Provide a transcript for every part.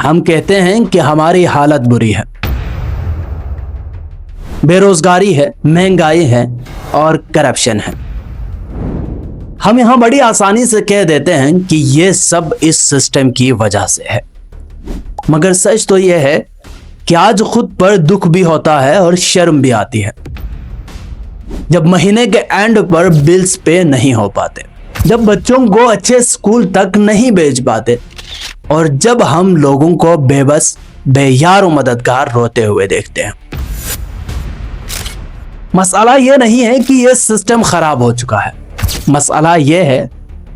ہم کہتے ہیں کہ ہماری حالت بری ہے، بے روزگاری ہے، مہنگائی ہے اور کرپشن ہے۔ ہم یہاں بڑی آسانی سے کہہ دیتے ہیں کہ یہ سب اس سسٹم کی وجہ سے ہے، مگر سچ تو یہ ہے کہ آج خود پر دکھ بھی ہوتا ہے اور شرم بھی آتی ہے جب مہینے کے اینڈ پر بلز پے نہیں ہو پاتے، جب بچوں کو اچھے اسکول تک نہیں بھیج پاتے، اور جب ہم لوگوں کو بے بس، بے یار و مددگار روتے ہوئے دیکھتے ہیں۔ مسئلہ یہ نہیں ہے کہ یہ سسٹم خراب ہو چکا ہے، مسئلہ یہ ہے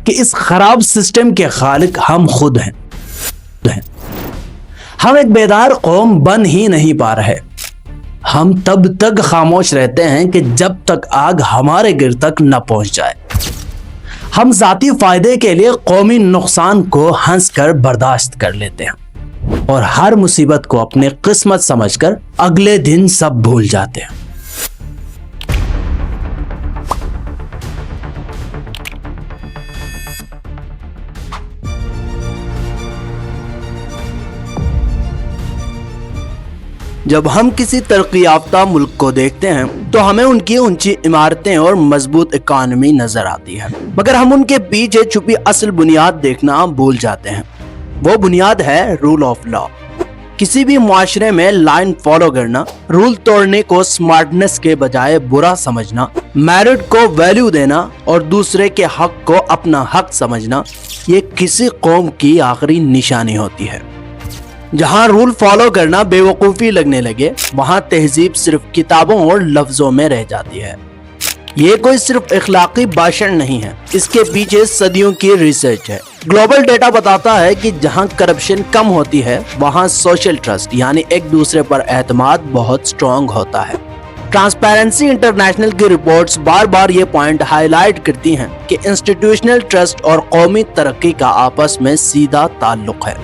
کہ اس خراب سسٹم کے خالق ہم خود ہیں۔ ہم ایک بیدار قوم بن ہی نہیں پا رہے۔ ہم تب تک خاموش رہتے ہیں کہ جب تک آگ ہمارے گرد تک نہ پہنچ جائے۔ ہم ذاتی فائدے کے لیے قومی نقصان کو ہنس کر برداشت کر لیتے ہیں اور ہر مصیبت کو اپنی قسمت سمجھ کر اگلے دن سب بھول جاتے ہیں۔ جب ہم کسی ترقی یافتہ ملک کو دیکھتے ہیں تو ہمیں ان کی اونچی عمارتیں اور مضبوط اکانومی نظر آتی ہے، مگر ہم ان کے پیچھے چھپی اصل بنیاد دیکھنا بھول جاتے ہیں۔ وہ بنیاد ہے رول آف لا۔ کسی بھی معاشرے میں لائن فالو کرنا، رول توڑنے کو سمارٹنس کے بجائے برا سمجھنا، میرٹ کو ویلیو دینا اور دوسرے کے حق کو اپنا حق سمجھنا، یہ کسی قوم کی آخری نشانی ہوتی ہے۔ جہاں رول فالو کرنا بے وقوفی لگنے لگے، وہاں تہذیب صرف کتابوں اور لفظوں میں رہ جاتی ہے۔ یہ کوئی صرف اخلاقی بھاشن نہیں ہے، اس کے پیچھے صدیوں کی ریسرچ ہے۔ گلوبل ڈیٹا بتاتا ہے کہ جہاں کرپشن کم ہوتی ہے، وہاں سوشل ٹرسٹ یعنی ایک دوسرے پر اعتماد بہت سٹرونگ ہوتا ہے۔ ٹرانسپیرنسی انٹرنیشنل کی رپورٹس بار بار یہ پوائنٹ ہائی لائٹ کرتی ہیں کہ انسٹیٹیوشنل ٹرسٹ اور قومی ترقی کا آپس میں سیدھا تعلق ہے۔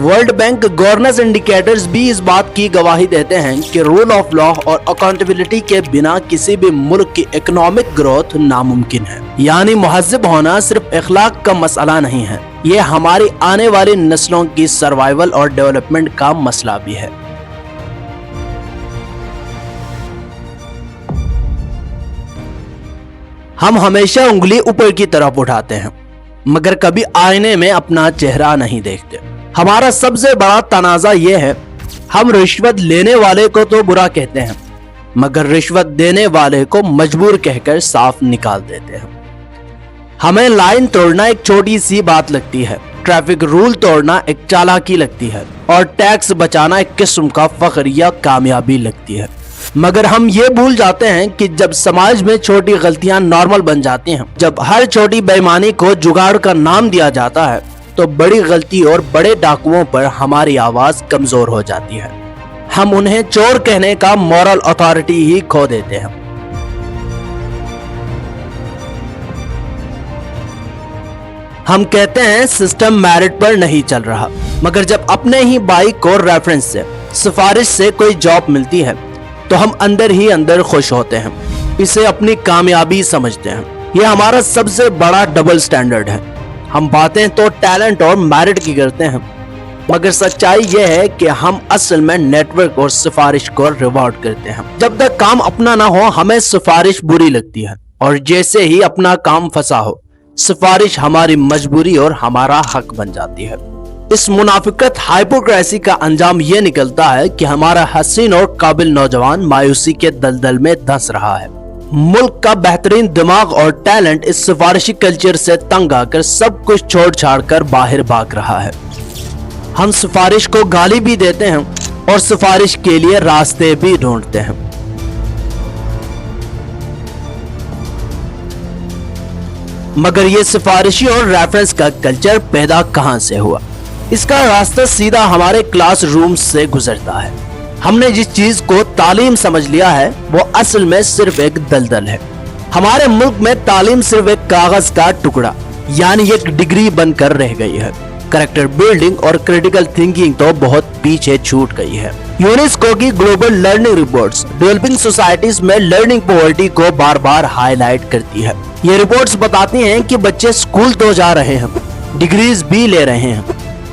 ورلڈ بینک گورننس انڈیکیٹرز بھی اس بات کی گواہی دیتے ہیں کہ رول آف لا اور اکاؤنٹیبلٹی کے بنا کسی بھی ملک کی اکنامک گروتھ ناممکن ہے۔ یعنی مہذب ہونا صرف اخلاق کا مسئلہ نہیں ہے، یہ ہماری آنے والی نسلوں کی سروائیول اور ڈیولپمنٹ کا مسئلہ بھی ہے۔ ہم ہمیشہ انگلی اوپر کی طرف اٹھاتے ہیں، مگر کبھی آئینے میں اپنا چہرہ نہیں دیکھتے۔ ہمارا سب سے بڑا تنازع یہ ہے، ہم رشوت لینے والے کو تو برا کہتے ہیں، مگر رشوت دینے والے کو مجبور کہہ کر صاف نکال دیتے ہیں۔ ہمیں لائن توڑنا ایک چھوٹی سی بات لگتی ہے، ٹریفک رول توڑنا ایک چالاکی لگتی ہے، اور ٹیکس بچانا ایک قسم کا فخر یا کامیابی لگتی ہے۔ مگر ہم یہ بھول جاتے ہیں کہ جب سماج میں چھوٹی غلطیاں نارمل بن جاتی ہیں، جب ہر چھوٹی بے ایمانی کو جگاڑ کا نام دیا جاتا ہے، تو بڑی غلطی اور بڑے ڈاکوؤں پر ہماری آواز کمزور ہو جاتی ہے۔ ہم انہیں چور کہنے کا مورل اتھارٹی ہی کھو دیتے ہیں۔ ہم کہتے ہیں سسٹم میرٹ پر نہیں چل رہا، مگر جب اپنے ہی بھائی کو ریفرنس سے، سفارش سے کوئی جاب ملتی ہے تو ہم اندر ہی اندر خوش ہوتے ہیں، اسے اپنی کامیابی سمجھتے ہیں۔ یہ ہمارا سب سے بڑا ڈبل سٹینڈرڈ ہے۔ ہم باتیں تو ٹیلنٹ اور میرٹ کی کرتے ہیں، مگر سچائی یہ ہے کہ ہم اصل میں نیٹ ورک اور سفارش کو ریوارڈ کرتے ہیں۔ جب تک کام اپنا نہ ہو ہمیں سفارش بری لگتی ہے، اور جیسے ہی اپنا کام پھنسا ہو سفارش ہماری مجبوری اور ہمارا حق بن جاتی ہے۔ اس منافقت ہائپوکریسی کا انجام یہ نکلتا ہے کہ ہمارا حسین اور قابل نوجوان مایوسی کے دلدل میں دھنس رہا ہے۔ ملک کا بہترین دماغ اور ٹیلنٹ اس سفارشی کلچر سے تنگ آ کر سب کچھ چھوڑ چھاڑ کر باہر بھاگ رہا ہے۔ ہم سفارش کو گالی بھی دیتے ہیں اور سفارش کے لیے راستے بھی ڈھونڈتے ہیں۔ مگر یہ سفارشی اور ریفرنس کا کلچر پیدا کہاں سے ہوا؟ اس کا راستہ سیدھا ہمارے کلاس روم سے گزرتا ہے۔ ہم نے جس چیز کو تعلیم سمجھ لیا ہے وہ اصل میں صرف ایک دلدل ہے۔ ہمارے ملک میں تعلیم صرف ایک کاغذ کا ٹکڑا یعنی ایک ڈگری بن کر رہ گئی ہے۔ کریکٹر بلڈنگ اور کریٹیکل تھنکنگ تو بہت پیچھے چھوٹ گئی ہے۔ یونیسکو کی global learning reports developing societies میں لرننگ پاورٹی کو بار بار ہائی لائٹ کرتی ہے۔ یہ رپورٹس بتاتی ہیں کہ بچے اسکول تو جا رہے ہیں، ڈگریز بھی لے رہے ہیں،